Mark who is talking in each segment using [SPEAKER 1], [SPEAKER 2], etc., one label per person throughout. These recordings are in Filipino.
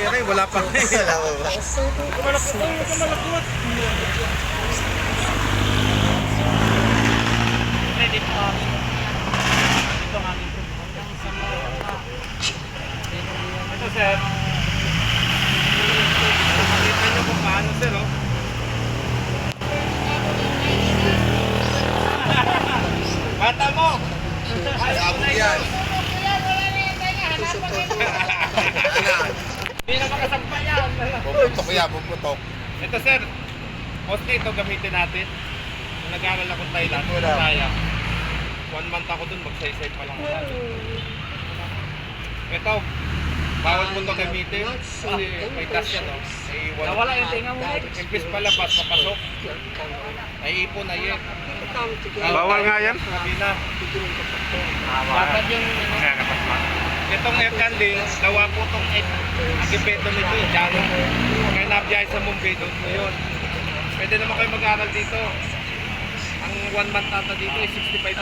[SPEAKER 1] rin, wala pa.
[SPEAKER 2] Wala pa ba?
[SPEAKER 1] Malakot.
[SPEAKER 3] Dito kami. Dito kami.
[SPEAKER 1] Ito sir. Makita nyo kung paano sir, oh. Bata mo!
[SPEAKER 2] Sabog yan.
[SPEAKER 1] Hindi na makasagpa yan.
[SPEAKER 2] Puputok yan, puputok.
[SPEAKER 1] Ito sir, mostly ito gamitin natin. Nung nag-aaral ako Thailand,
[SPEAKER 2] Wala.
[SPEAKER 1] Saya. 1 month ako dun, magsaysay pa lang ako. Ito, bawal mo ito gamitin kasi may tas yan, no? May
[SPEAKER 3] Nawala yung tinga mo.
[SPEAKER 1] Impis palabas, papasok. Ay ipon na yan.
[SPEAKER 4] Bawal nga yan.
[SPEAKER 1] Sabi na.
[SPEAKER 3] Dapat yung
[SPEAKER 1] Itong air handling, gawa po itong agipeto nito eh, dyan. Kaya nabiyahe sa Mumbai doon. Ngayon, pwede naman kayo mag-aaral dito. Ang 1 month ata dito ay 65,000.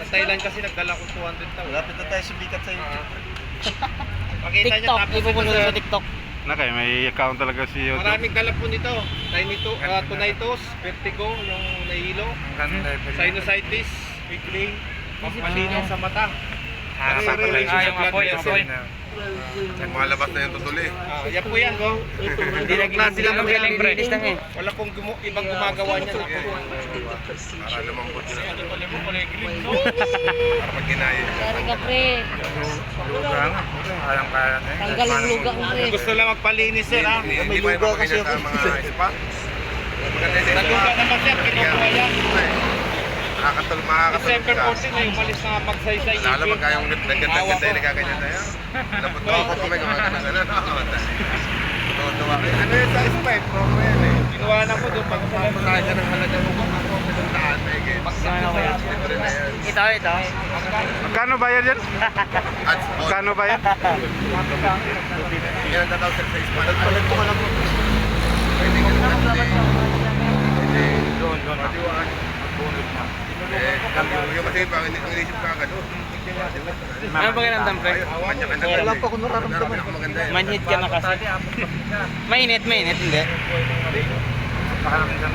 [SPEAKER 1] Sa Thailand kasi nagdala ko 200,000.
[SPEAKER 2] Lapit na tayo sumikat sa YouTube.
[SPEAKER 1] Makita niyo
[SPEAKER 3] TikTok.
[SPEAKER 1] tapos ito
[SPEAKER 3] Ipupunod sa
[SPEAKER 1] sir.
[SPEAKER 3] TikTok.
[SPEAKER 4] Nakay, may account talaga si YouTube.
[SPEAKER 1] Maraming dala po nito. Tinnitus, vertigo, yung nahilo, sinusitis, migraine, pampalinaw sa mata.
[SPEAKER 3] Yung apoy.
[SPEAKER 2] Malabas na yung tutuli.
[SPEAKER 1] Yan po yan, go.
[SPEAKER 3] Hindi na sila magaling pre.
[SPEAKER 1] Wala pong ibang gumagawa niya.
[SPEAKER 2] Para lumambot na.
[SPEAKER 1] Ano pala mo, green, no?
[SPEAKER 2] Para pag ginaya.
[SPEAKER 3] Sorry ka pre.
[SPEAKER 2] Luga nga. Alam ka na eh.
[SPEAKER 3] Tanggal yung luga ko pre.
[SPEAKER 1] Gusto lang magpalinis sir, ha?
[SPEAKER 2] May luga kasi ako. Mga spa.
[SPEAKER 1] Naluga naman sir, kinukuha yan.
[SPEAKER 2] Makakatulog
[SPEAKER 1] December
[SPEAKER 2] ka.
[SPEAKER 1] 14 na yung malis na magsaysay.
[SPEAKER 2] Lalo ba kayong nagkanda-ganda yung nagkaganyan tayo? Labot ko ako kami gumagana na lang. Tuwa kayo. Ano yun sa spa eh? Promo yan eh.
[SPEAKER 1] Kinuha na ko doon pag
[SPEAKER 2] Pagpapatahan ka ng halaga mo kung ako pinuntaan na eh.
[SPEAKER 3] Magkano kaya?
[SPEAKER 2] Libre na yan.
[SPEAKER 3] Ito.
[SPEAKER 4] Magkano bayad yan?
[SPEAKER 2] At spot.
[SPEAKER 4] Magkano bayad?
[SPEAKER 2] Yan ang tatawag sa spa. Nagpalag ko ka lang mo. Pwede ka naman Pwede. Doon. Matiwaan. Bonus na. Yung kasi pang inisip ka agad.
[SPEAKER 3] Ano ba kinandam pre?
[SPEAKER 2] Wala pa kung nararamdaman.
[SPEAKER 3] Manhid ka na kasi. Mainit, hindi.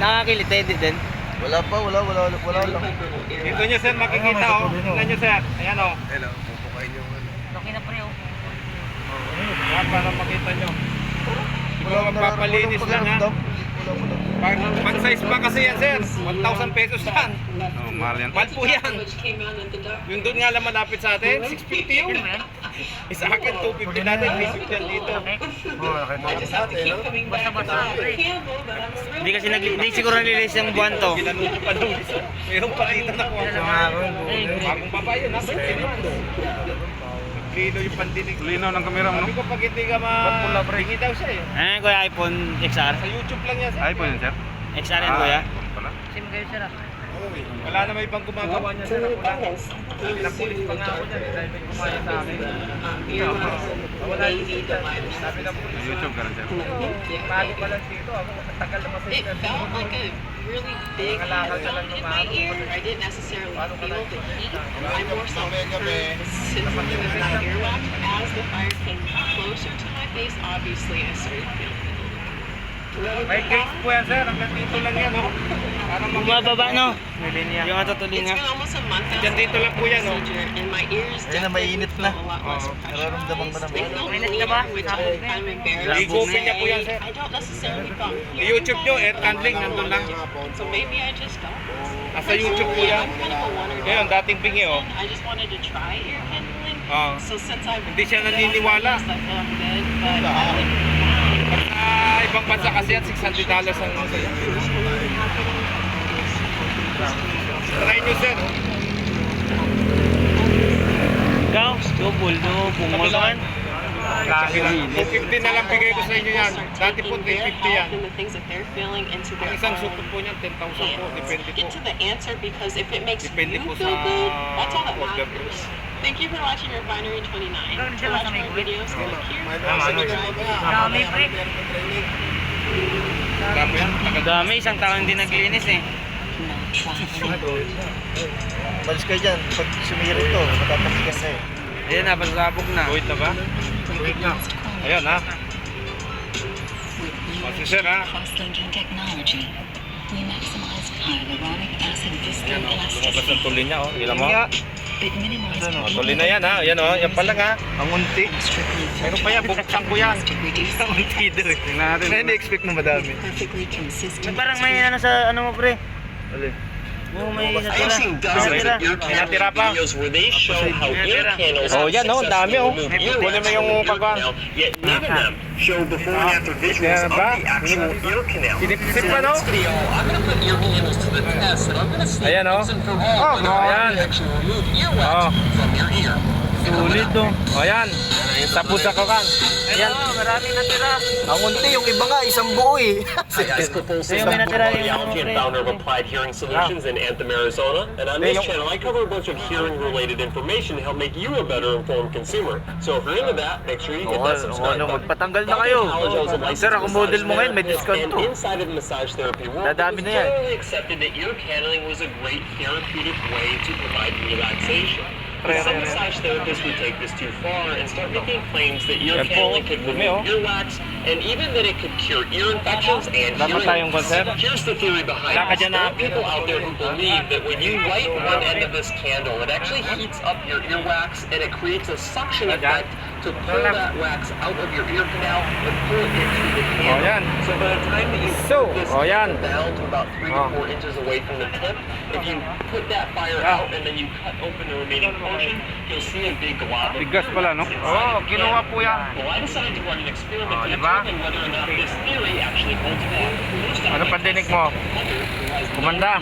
[SPEAKER 3] Nakakilite din.
[SPEAKER 2] Wala pa, wala lang.
[SPEAKER 1] Dito nyo sir, makikita oh. Tingnan nyo sir. Ayan oh.
[SPEAKER 2] Hello, pupukain yung ano.
[SPEAKER 3] Laki na pre oh.
[SPEAKER 1] Yan para makita nyo. Kung magpapalinis lang ha. Pag size pa kasi yan sir, 1,000 pesos yan.
[SPEAKER 4] Oh, mahal yan.
[SPEAKER 1] Mahal po yan. Yung doon nga lang malapit sa atin, 650 yun. Isa akin, 250 natin, 350 yan dito.
[SPEAKER 3] Basta pre. Hindi kasi hindi siguro nililis yung buwan to.
[SPEAKER 1] Ginanong ko pa daw isa. Meron pa dito na kuha. Bagong babae yun ha. Lino yung pandinig.
[SPEAKER 4] Linaw ng kamera mo,
[SPEAKER 1] Sabi
[SPEAKER 4] no?
[SPEAKER 1] ko pag hindi ka ma-ringi daw siya eh.
[SPEAKER 3] Kuya iPhone XR.
[SPEAKER 1] Sa YouTube lang yan sir.
[SPEAKER 4] iPhone yan, sir?
[SPEAKER 3] XR yan kuya.
[SPEAKER 4] Wala.
[SPEAKER 3] Sim kayo sir ah.
[SPEAKER 1] Wala na may ibang gumagawa niya sir. Wala. Pinapulis pa nga ako dyan. Dahil may kumaya sa akin. Wala yung dito. Sabi na pulis.
[SPEAKER 4] YouTube ka rin, sir.
[SPEAKER 1] Bago pa lang dito. Ako matagal na masaya.
[SPEAKER 5] It felt like a really big zone in my ear. I didn't necessarily feel the heat. I more so heard the sizzling of my earwax. As the fire came closer to my face, obviously I started feeling it a little more.
[SPEAKER 1] May case po yan sir. Hanggang dito lang yan. Oh. Parang
[SPEAKER 3] Bumababa no? Yung
[SPEAKER 5] It's
[SPEAKER 3] atutulinga.
[SPEAKER 5] been almost a month
[SPEAKER 1] Diyan
[SPEAKER 5] after
[SPEAKER 1] dito lang po yan. Oh.
[SPEAKER 5] procedure, and my ears
[SPEAKER 2] Ayun na, mainit
[SPEAKER 5] definitely
[SPEAKER 2] na.
[SPEAKER 5] feel a lot less pressure.
[SPEAKER 2] Nararamdaman mo
[SPEAKER 5] They
[SPEAKER 2] naman.
[SPEAKER 5] felt
[SPEAKER 3] Mainit ka
[SPEAKER 5] bleeding,
[SPEAKER 3] ba?
[SPEAKER 5] which I'm kind of embarrassed to
[SPEAKER 1] Igupin niya po yan
[SPEAKER 5] say.
[SPEAKER 1] sir.
[SPEAKER 5] I don't necessarily feel
[SPEAKER 1] I-YouTube nyo, air handling, nandun lang.
[SPEAKER 5] So maybe I just don't.
[SPEAKER 1] Nasa YouTube po yan.
[SPEAKER 5] I'm kind of a wonder.
[SPEAKER 1] Ngayon, dating bingi oh.
[SPEAKER 5] I just wanted to try ear handling.
[SPEAKER 1] Oh.
[SPEAKER 5] So since I've
[SPEAKER 1] Hindi siya naniniwala.
[SPEAKER 5] I feel I'm good, but I like
[SPEAKER 1] Sa ibang bansa kasi yan, $600 ang ano yan. Try nyo sir.
[SPEAKER 3] Ikaw? Double mo naman.
[SPEAKER 1] 250 na lang bigay ko sa inyo yan. Dati po 350 yan.
[SPEAKER 5] and the things that they're feeling into
[SPEAKER 1] Ang
[SPEAKER 5] their
[SPEAKER 1] isang
[SPEAKER 5] own
[SPEAKER 1] supot po niyan, 10,000 po. Depende po.
[SPEAKER 5] get to the answer, because if it makes
[SPEAKER 1] Depende
[SPEAKER 5] you
[SPEAKER 1] po
[SPEAKER 5] feel
[SPEAKER 1] sa
[SPEAKER 5] good, that's all that
[SPEAKER 1] order.
[SPEAKER 5] matters. Thank you for watching Refinery 29. To watch more videos, click here.
[SPEAKER 3] Dami pre.
[SPEAKER 1] Dami yan.
[SPEAKER 3] Dami, isang taon din naglinis eh.
[SPEAKER 2] Malis kayo dyan. Pag sumirit to, matatapigan na eh.
[SPEAKER 3] Ayan na, pasabog na.
[SPEAKER 1] Wait na ba? Wait na. Ayan ha.
[SPEAKER 6] With
[SPEAKER 1] si Sir, ha?
[SPEAKER 6] cross-linking technology, we maximize hyaluronic acid
[SPEAKER 1] Ayan
[SPEAKER 6] distal
[SPEAKER 1] o, lumabas ang
[SPEAKER 6] elasticity.
[SPEAKER 1] tuloy niya o. Tignan mo.
[SPEAKER 6] It minimizes
[SPEAKER 1] O, tuloy na yan ha. Ayan o, yan pa lang ha. Ang unti. Meron pa yan, bubuksan ko yan. Ang unti din eh.
[SPEAKER 4] Tingnan natin.
[SPEAKER 1] Na-expect mo madami.
[SPEAKER 6] Perfectly consistent.
[SPEAKER 3] Parang may ano sa ano mo pre. Oo, may natira. Natira.
[SPEAKER 1] May natira pa.
[SPEAKER 7] Where they show how ear candles
[SPEAKER 1] Oh, yan o, ang dami o.
[SPEAKER 7] remove
[SPEAKER 1] Kunin mo yung pagkuhan.
[SPEAKER 7] yet none of them show before and after visuals
[SPEAKER 1] Yan
[SPEAKER 7] of
[SPEAKER 1] ba?
[SPEAKER 7] the actual ear canal.
[SPEAKER 1] Sinipsip pa no?
[SPEAKER 7] Video, I'm going to put ear candles to the test and I'm going to see
[SPEAKER 1] Ayan o.
[SPEAKER 7] once and for all whether
[SPEAKER 1] ayan.
[SPEAKER 7] I can actually remove earwax
[SPEAKER 1] Oh.
[SPEAKER 7] from your ear.
[SPEAKER 3] Sulit to.
[SPEAKER 1] O yan. Tapos sa kakan.
[SPEAKER 3] Ayan, marami natira.
[SPEAKER 1] Ang unti, yung iba nga, isang buo eh.
[SPEAKER 7] Hi guys, Kapul
[SPEAKER 3] Yung may natira yung ano
[SPEAKER 7] Allergy and
[SPEAKER 3] pre.
[SPEAKER 7] founder of Applied Hearing Solutions in Anthem, Arizona. And on this channel, I cover a bunch of hearing-related information to help make you a better informed consumer. So if you're into that, make sure you hit that subscribe button.
[SPEAKER 3] Magpatanggal na kayo. Sir, ako model mo ngayon, may discount
[SPEAKER 7] And
[SPEAKER 3] to.
[SPEAKER 7] inside of the massage therapy world, it
[SPEAKER 3] Dadami
[SPEAKER 7] was
[SPEAKER 3] na yan.
[SPEAKER 7] generally accepted that ear canneling was a great therapeutic way to provide relaxation. But some massage therapists would take this too far and start making claims that ear
[SPEAKER 1] Yan po,
[SPEAKER 7] canneling could
[SPEAKER 1] dumi,
[SPEAKER 7] remove earwax and even that it could cure ear infections and
[SPEAKER 1] Dapat tayong
[SPEAKER 7] hearing.
[SPEAKER 1] concept.
[SPEAKER 7] Here's the theory behind
[SPEAKER 1] Wala ka
[SPEAKER 7] this.
[SPEAKER 1] dyan
[SPEAKER 7] There
[SPEAKER 1] na-
[SPEAKER 7] are people out there who believe that when you light one end of this candle, it actually heats up your earwax and it creates a suction effect to pull that wax out of your ear canal and pull it into the candle.
[SPEAKER 1] yan.
[SPEAKER 7] So by the time that you
[SPEAKER 1] So,
[SPEAKER 7] put this
[SPEAKER 1] yan.
[SPEAKER 7] down to about 3 to
[SPEAKER 1] Oh.
[SPEAKER 7] 4 inches away from the tip, if you put that fire
[SPEAKER 1] Yeah.
[SPEAKER 7] out and then you cut open the remaining portion, you'll see a big glob of
[SPEAKER 4] Bigas pala, no?
[SPEAKER 1] Oo, kinuha po yan.
[SPEAKER 7] Well, I decided to run an experiment to
[SPEAKER 1] diba?
[SPEAKER 7] determine whether or not this theory actually holds water. First,
[SPEAKER 1] Ano pandinig mo? Kumanda.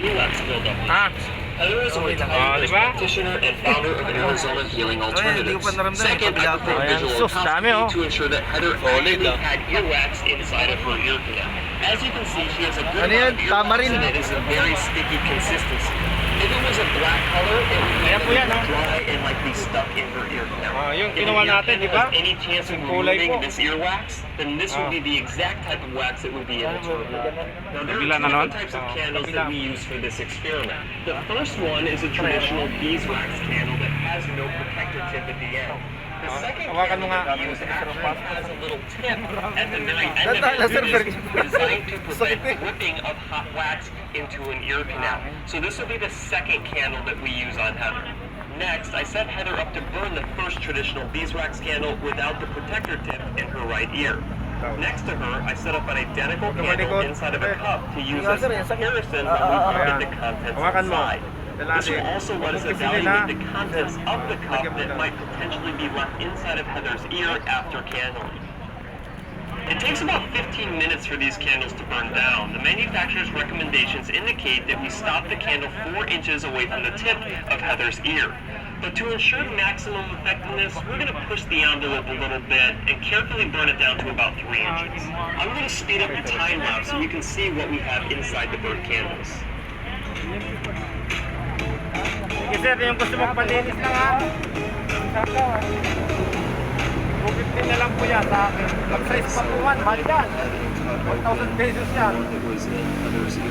[SPEAKER 1] Ha?
[SPEAKER 7] Heather is a retired
[SPEAKER 1] diba?
[SPEAKER 7] practitioner and founder of Arizona Healing Alternatives. Second, I prepared
[SPEAKER 1] Ayan,
[SPEAKER 7] visual
[SPEAKER 1] sus, dami, oh.
[SPEAKER 7] to ensure that Heather actually had earwax inside of her ear canal. As you can see, she has a good
[SPEAKER 1] Ano yan?
[SPEAKER 7] amount of earwax
[SPEAKER 1] Tamarin.
[SPEAKER 7] and it is a very sticky consistency. If it was a black color, it would be
[SPEAKER 1] Ayan po yan, oh.
[SPEAKER 7] dry and likely stuck in her ear canal.
[SPEAKER 1] Yung
[SPEAKER 7] If
[SPEAKER 1] kinuha
[SPEAKER 7] an ear
[SPEAKER 1] natin,
[SPEAKER 7] canal
[SPEAKER 1] di ba?
[SPEAKER 7] has any chance of
[SPEAKER 1] Yung kulay
[SPEAKER 7] removing
[SPEAKER 1] po.
[SPEAKER 7] this earwax, then this would be the exact type of wax that would be able to remove. Now, there are two
[SPEAKER 4] Kabila na nun?
[SPEAKER 7] different types of candles that we use for this experiment. The first one is a traditional beeswax candle that has no protector tip at the end. The second
[SPEAKER 1] hawakan mo
[SPEAKER 7] candle
[SPEAKER 1] nga.
[SPEAKER 7] we use actually has a little tip at the very end of
[SPEAKER 1] Nasa- nasa-
[SPEAKER 7] it, designed to prevent dripping of hot wax into an ear canal. So this would be the second candle that we use on Heather. Next, I set Heather up to burn the first traditional beeswax candle without the protector tip in her right ear. Next to her, I set up an identical candle inside of a cup to use as a comparison when we put the contents
[SPEAKER 1] Hawakan mo.
[SPEAKER 7] inside. This will also let us evaluate the contents of the cup that might potentially be left inside of Heather's ear after candling. It takes about 15 minutes for these candles to burn down. The manufacturer's recommendations indicate that we stop the candle 4 inches away from the tip of Heather's ear. But to ensure maximum effectiveness, we're going to push the envelope a little bit and carefully burn it down to about 3 inches. I'm going to speed up the time lapse so you can see what we have inside the burnt candles.
[SPEAKER 1] Sige sir, yung gusto mong palinis lang ha. Saka, 250 na lang po yan sa akin. Mag-size pa po man, mahal yan. 1,000 pesos yan.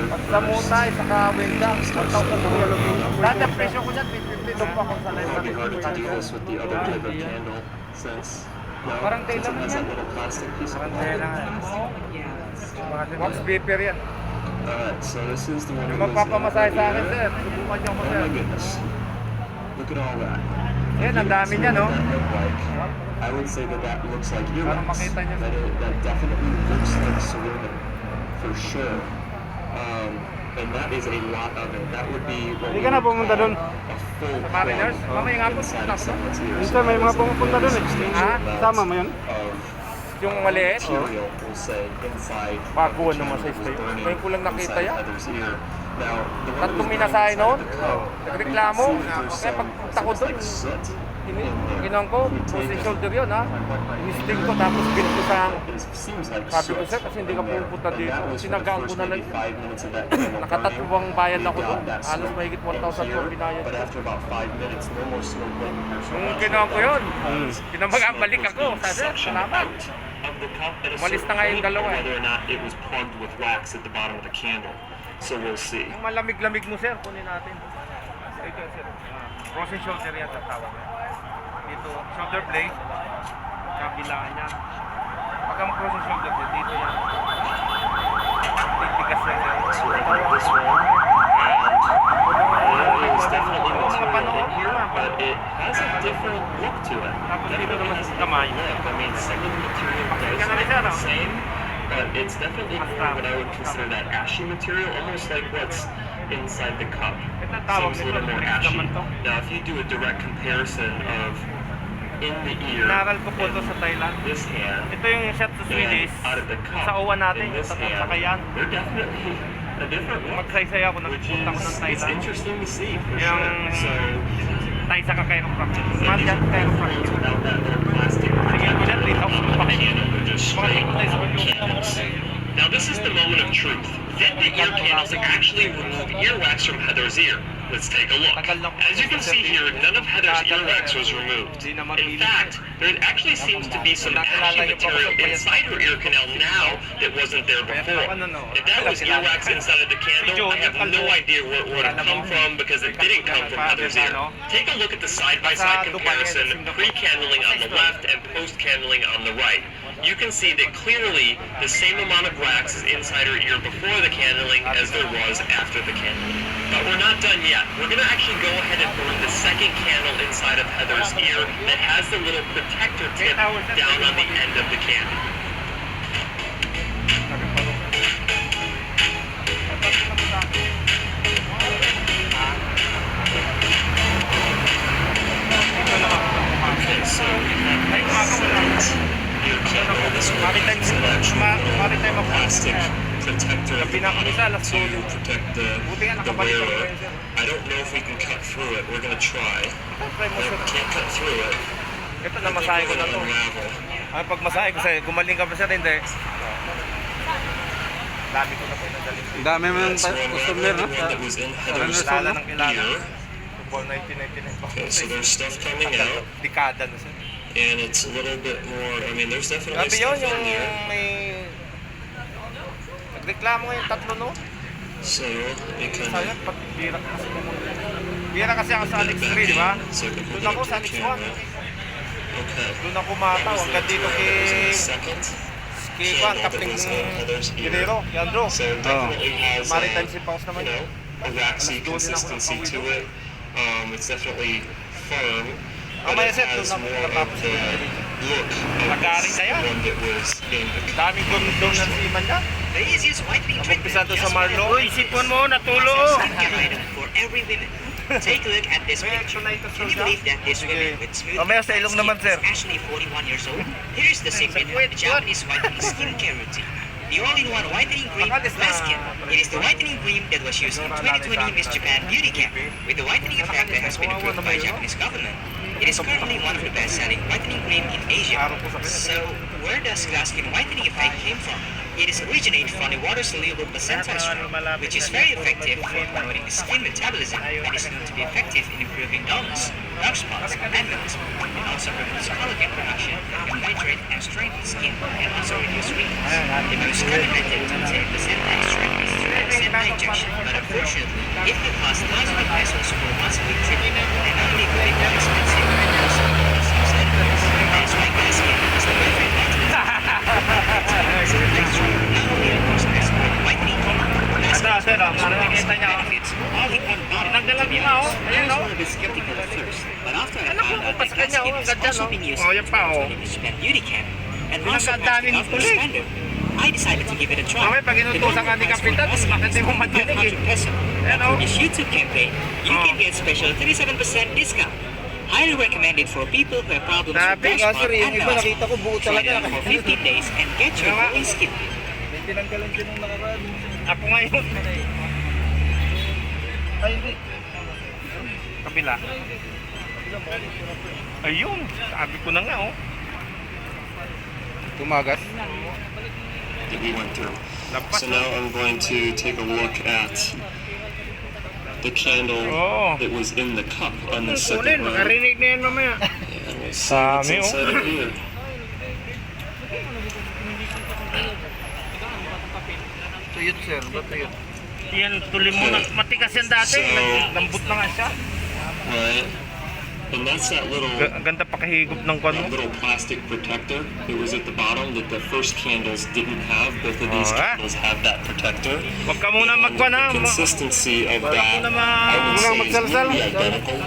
[SPEAKER 1] Pag sa mutay, saka wenda, 1,000 pesos. Lahat ang presyo ko dyan, 250 doon po ako sa live natin. Parang tayo lang yan. Parang tayo lang yan. Wax beeper yan.
[SPEAKER 7] So this is the one
[SPEAKER 1] Yung magpapamasahe sa akin sir, subukan niyo ako sir.
[SPEAKER 7] Look at all that.
[SPEAKER 1] Yan, ang dami niya no.
[SPEAKER 7] I would say that looks like
[SPEAKER 1] Para
[SPEAKER 7] earwax.
[SPEAKER 1] makita niyo.
[SPEAKER 7] That definitely looks like cerumen, for sure. And that is a lot of it. That would be what
[SPEAKER 4] Hindi
[SPEAKER 7] we
[SPEAKER 4] ka na
[SPEAKER 7] would
[SPEAKER 4] pumunta
[SPEAKER 7] call
[SPEAKER 4] doon.
[SPEAKER 7] a full
[SPEAKER 1] Sa Mariners?
[SPEAKER 7] plug
[SPEAKER 1] Mamaya nga po,
[SPEAKER 7] inside
[SPEAKER 1] punta
[SPEAKER 7] of
[SPEAKER 1] ko.
[SPEAKER 7] someone's ear.
[SPEAKER 4] Minsan may mga pumupunta doon eh.
[SPEAKER 1] Ha?
[SPEAKER 4] Tama mo yun?
[SPEAKER 7] Of
[SPEAKER 1] Yung maliit.
[SPEAKER 7] material, we'll say, inside
[SPEAKER 1] Bago
[SPEAKER 7] the
[SPEAKER 1] naman sa
[SPEAKER 7] candle was
[SPEAKER 1] style.
[SPEAKER 7] burning
[SPEAKER 1] Ngayon ko lang nakita
[SPEAKER 7] inside
[SPEAKER 1] yan.
[SPEAKER 7] Heather's ear. Now, the one that
[SPEAKER 1] Tatlong
[SPEAKER 7] was
[SPEAKER 1] minasahe
[SPEAKER 7] burning
[SPEAKER 1] noon.
[SPEAKER 7] inside the cup,
[SPEAKER 1] Nagreklamo.
[SPEAKER 7] you can see that there's
[SPEAKER 1] Kaya pagpunta ko
[SPEAKER 7] some
[SPEAKER 1] doon,
[SPEAKER 7] like soot in there.
[SPEAKER 1] ginawa ko, pussy shoulder yun ha. Inisting ko tapos bin ko sa
[SPEAKER 7] It seems like
[SPEAKER 1] sabi ko
[SPEAKER 7] soot
[SPEAKER 1] sir kasi hindi ka
[SPEAKER 7] in there.
[SPEAKER 1] pupunta
[SPEAKER 7] And
[SPEAKER 1] dito.
[SPEAKER 7] that was for the
[SPEAKER 1] Sinagaan ko
[SPEAKER 7] first
[SPEAKER 1] na lang.
[SPEAKER 7] maybe 5 minutes of that candle
[SPEAKER 1] Nakatatlong
[SPEAKER 7] burning.
[SPEAKER 1] bayan ako
[SPEAKER 7] We
[SPEAKER 1] doon.
[SPEAKER 7] got that
[SPEAKER 1] Halos
[SPEAKER 7] smoke
[SPEAKER 1] mahigit
[SPEAKER 7] in
[SPEAKER 1] 1,000 po
[SPEAKER 7] here,
[SPEAKER 1] binayad.
[SPEAKER 7] but after about 5 minutes, no more smoke went in here. So
[SPEAKER 1] Nung
[SPEAKER 7] that's
[SPEAKER 1] ginawa ko yun,
[SPEAKER 7] smoke
[SPEAKER 1] pinamagabalik
[SPEAKER 7] was
[SPEAKER 1] ako.
[SPEAKER 7] being
[SPEAKER 1] Sabi,
[SPEAKER 7] suctioned
[SPEAKER 1] salamat.
[SPEAKER 7] out of the cup at a
[SPEAKER 1] Umalis
[SPEAKER 7] certain
[SPEAKER 1] na nga yung
[SPEAKER 7] point,
[SPEAKER 1] dalawa
[SPEAKER 7] or
[SPEAKER 1] eh.
[SPEAKER 7] whether or not it was plugged with wax at the bottom of the candle. So we'll see.
[SPEAKER 1] Yung malamig-lamig mo sir, kunin natin. Ito sir. Frozen shoulder yan sa tawag. Dito, shoulder blade. Kabilaan niya.
[SPEAKER 7] this one, and there is definitely material in here, but it has a different look to it. Definitely has a different lip. I mean, some of the material does look the same, but it's definitely more what I would consider that ashy material, almost like what's inside the cup. Seems a little more ashy. Now, if you do a direct comparison of in the ear,
[SPEAKER 1] Naral ko po ito sa Thailand.
[SPEAKER 7] this hand,
[SPEAKER 1] Ito yung shot sa
[SPEAKER 7] and
[SPEAKER 1] Swedish.
[SPEAKER 7] out of the cup,
[SPEAKER 1] Sa uwan natin,
[SPEAKER 7] in this
[SPEAKER 1] sa
[SPEAKER 7] hand,
[SPEAKER 1] Sakayan.
[SPEAKER 7] they're definitely a different look,
[SPEAKER 1] Magsaysay ako,
[SPEAKER 7] which
[SPEAKER 1] nagpunta ko ng
[SPEAKER 7] is, it's
[SPEAKER 1] Thailand.
[SPEAKER 7] interesting to see for
[SPEAKER 1] Yung
[SPEAKER 7] sure. So,
[SPEAKER 1] Thai sa chiropractic.
[SPEAKER 7] so
[SPEAKER 1] Mahal
[SPEAKER 7] these
[SPEAKER 1] yan,
[SPEAKER 7] are
[SPEAKER 1] chiropractic.
[SPEAKER 7] candles without that little plastic
[SPEAKER 1] Sige,
[SPEAKER 7] protector
[SPEAKER 1] bilan, 3,000 pa kayo.
[SPEAKER 7] candle. They're just
[SPEAKER 1] Mga
[SPEAKER 7] straight
[SPEAKER 1] Thai sa
[SPEAKER 7] candles. Now this is the moment of truth. Did the ear candles actually remove earwax from Heather's ear? Let's take a look. As you can see here, none of Heather's earwax was removed. In fact, there actually seems to be some ashy material inside her ear canal now that wasn't there before. If that was earwax inside of the candle, I have no idea where it would have come from because it didn't come from Heather's ear. Take a look at the side-by-side comparison, pre-candling on the left and post-candling on the right. You can see that clearly the same amount of wax is inside her ear before the candling as there was after the candling. But we're not done yet. We're going to actually go ahead and burn the second candle inside of Heather's ear that has the little protector tip down on the end of the candle. Okay, so we have this ear candle. This one is an actual plastic protector to protect the wearer. I don't know if we can cut through it. We're going to try. Can't cut through it.
[SPEAKER 1] Ito na masahe ko na to.
[SPEAKER 7] Unravel.
[SPEAKER 1] Ay, pag masahe ko sa'yo, gumaling ka pa siya, hindi. Dami ko na po nadaling.
[SPEAKER 4] Ang dami mo yung
[SPEAKER 7] That's one
[SPEAKER 4] customer, no?
[SPEAKER 7] one that was in Heather's
[SPEAKER 1] Kilala ng kilala.
[SPEAKER 7] ear.
[SPEAKER 1] Football 1999 pa.
[SPEAKER 7] Okay, so there's stuff coming out,
[SPEAKER 1] Dekada na siya.
[SPEAKER 7] and it's a little bit more. I mean, there's definitely
[SPEAKER 1] Grabe yun,
[SPEAKER 7] stuff
[SPEAKER 1] yung
[SPEAKER 7] in there.
[SPEAKER 1] may... Nagreklamo ngayon tatlo, no?
[SPEAKER 7] So it kind
[SPEAKER 1] Sayang,
[SPEAKER 7] of.
[SPEAKER 1] pati bira kasi pumunta. Bira kasi ako sa Alex 3, di ba?
[SPEAKER 7] So I can
[SPEAKER 1] Doon
[SPEAKER 7] hold
[SPEAKER 1] ako
[SPEAKER 7] it
[SPEAKER 1] sa
[SPEAKER 7] up to
[SPEAKER 1] Alex
[SPEAKER 7] the
[SPEAKER 1] 1.
[SPEAKER 7] camera. Okay.
[SPEAKER 1] Doon ako mataw. Hanggang dito kay...
[SPEAKER 7] Second.
[SPEAKER 1] Kay Juan, kapling Guerrero, Yandro.
[SPEAKER 7] So it definitely has
[SPEAKER 1] Maritime
[SPEAKER 7] a,
[SPEAKER 1] Ship House naman
[SPEAKER 7] you
[SPEAKER 1] yun.
[SPEAKER 7] know, a waxy consistency to it. It's definitely firm, but
[SPEAKER 1] Mamaya
[SPEAKER 7] it
[SPEAKER 1] set,
[SPEAKER 7] has
[SPEAKER 1] doon ako
[SPEAKER 7] more of
[SPEAKER 1] natapos
[SPEAKER 7] the look of
[SPEAKER 1] Nag-aaring
[SPEAKER 7] this
[SPEAKER 1] na yan.
[SPEAKER 7] one that was in the
[SPEAKER 1] Daming doon ng seaman niya.
[SPEAKER 8] The easiest whitening treatment
[SPEAKER 1] Umpisa doon sa Marlo.
[SPEAKER 3] Uy, sipon mo, natulo.
[SPEAKER 8] skincare item for every woman. Take a look at this picture. Can you believe that this woman with smooth
[SPEAKER 1] Mamaya sa ilong naman, sir.
[SPEAKER 8] is actually 41 years old? Here's the secret of the Japanese whitening skincare routine. The all-in-one whitening cream, Maskin. It is the whitening cream that was used in 2020 Miss Japan Beauty Camp, with the whitening effect that has been approved by Japanese government. It is currently one of the best-selling whitening cream in Asia. So, where does Glaskin whitening effect came from? It is originated from the water-soluble placenta extract, which is very effective for promoting the skin metabolism and is known to be effective in improving dullness, dark spots, and melasma. It also promotes collagen production that can hydrate and strengthen skin and also reduce wrinkles. The most common method to obtain placenta extract is through placenta injection, but unfortunately, it can cost thousands of pesos for monthly treatment and not only very more expensive, but also cause some side effects. That is why Glaskin is the perfect vitamin. Not only a cost-effective whitening cream,
[SPEAKER 1] Sir, para makita niya.
[SPEAKER 8] benefits all in one bottle.
[SPEAKER 1] Nagdalag
[SPEAKER 8] To be
[SPEAKER 1] mo ako.
[SPEAKER 8] honest, I
[SPEAKER 1] Ayan,
[SPEAKER 8] was
[SPEAKER 1] no?
[SPEAKER 8] one of the skeptical at first, but after I
[SPEAKER 1] Ano
[SPEAKER 8] found
[SPEAKER 1] ko,
[SPEAKER 8] out
[SPEAKER 1] upas
[SPEAKER 8] that
[SPEAKER 1] ka niya,
[SPEAKER 8] Glaskin
[SPEAKER 1] oh,
[SPEAKER 8] has
[SPEAKER 1] ang ganda,
[SPEAKER 8] also
[SPEAKER 1] no?
[SPEAKER 8] been used
[SPEAKER 1] Oh,
[SPEAKER 8] in
[SPEAKER 1] yan pa, oh.
[SPEAKER 8] 2020 Miss Japan Beauty Camp and also passed the
[SPEAKER 1] Pinagkadaming
[SPEAKER 8] government's
[SPEAKER 1] tuloy.
[SPEAKER 8] standard, I decided to give it a try.
[SPEAKER 1] Mamaya, pag inutusan ka ni Kapitan, bakit di mo madinig eh?
[SPEAKER 8] 500 peso.
[SPEAKER 1] Ayan,
[SPEAKER 8] For
[SPEAKER 1] oh.
[SPEAKER 8] this YouTube campaign, you can get special 37% discount. Highly recommended for people who have problems with
[SPEAKER 1] Grabe,
[SPEAKER 8] dark
[SPEAKER 1] kasi
[SPEAKER 8] spot
[SPEAKER 1] yung
[SPEAKER 8] and
[SPEAKER 1] iba
[SPEAKER 8] melasma.
[SPEAKER 1] nakita ko buo
[SPEAKER 8] Try
[SPEAKER 1] talaga.
[SPEAKER 8] it out for 15 days and get your
[SPEAKER 1] Nga.
[SPEAKER 8] glowing skin.
[SPEAKER 1] Tinanggalan din nung nakaraan. Ako ngayon. Ay, hindi. Kabila. Ayun, sabi ko na nga, oh.
[SPEAKER 4] Tumagas.
[SPEAKER 7] that we went through.
[SPEAKER 1] Lampas,
[SPEAKER 7] So now I'm going to take a look at the candle
[SPEAKER 1] Oh.
[SPEAKER 7] that was in the cup on the
[SPEAKER 1] Kunin,
[SPEAKER 7] second round.
[SPEAKER 1] makarinig na yan mamaya.
[SPEAKER 7] And we'll see what's
[SPEAKER 1] Dami, oh.
[SPEAKER 7] inside of here.
[SPEAKER 1] Tuyot, sir. Ba't tuyot?
[SPEAKER 3] Yan, tuloy mo na. Matigas yan dati.
[SPEAKER 7] So-
[SPEAKER 3] Lambot na nga siya.
[SPEAKER 7] Right. And that's that little
[SPEAKER 3] Ganda pakahigop ng kwan mo.
[SPEAKER 7] plastic protector that was at the bottom that the first candles didn't have. Both of these candles have that protector.
[SPEAKER 3] Huwag ka muna magkwan ha.
[SPEAKER 7] The consistency of
[SPEAKER 3] Wala
[SPEAKER 7] that,
[SPEAKER 3] muna
[SPEAKER 7] I would say, is
[SPEAKER 4] magsalsal.
[SPEAKER 7] nearly identical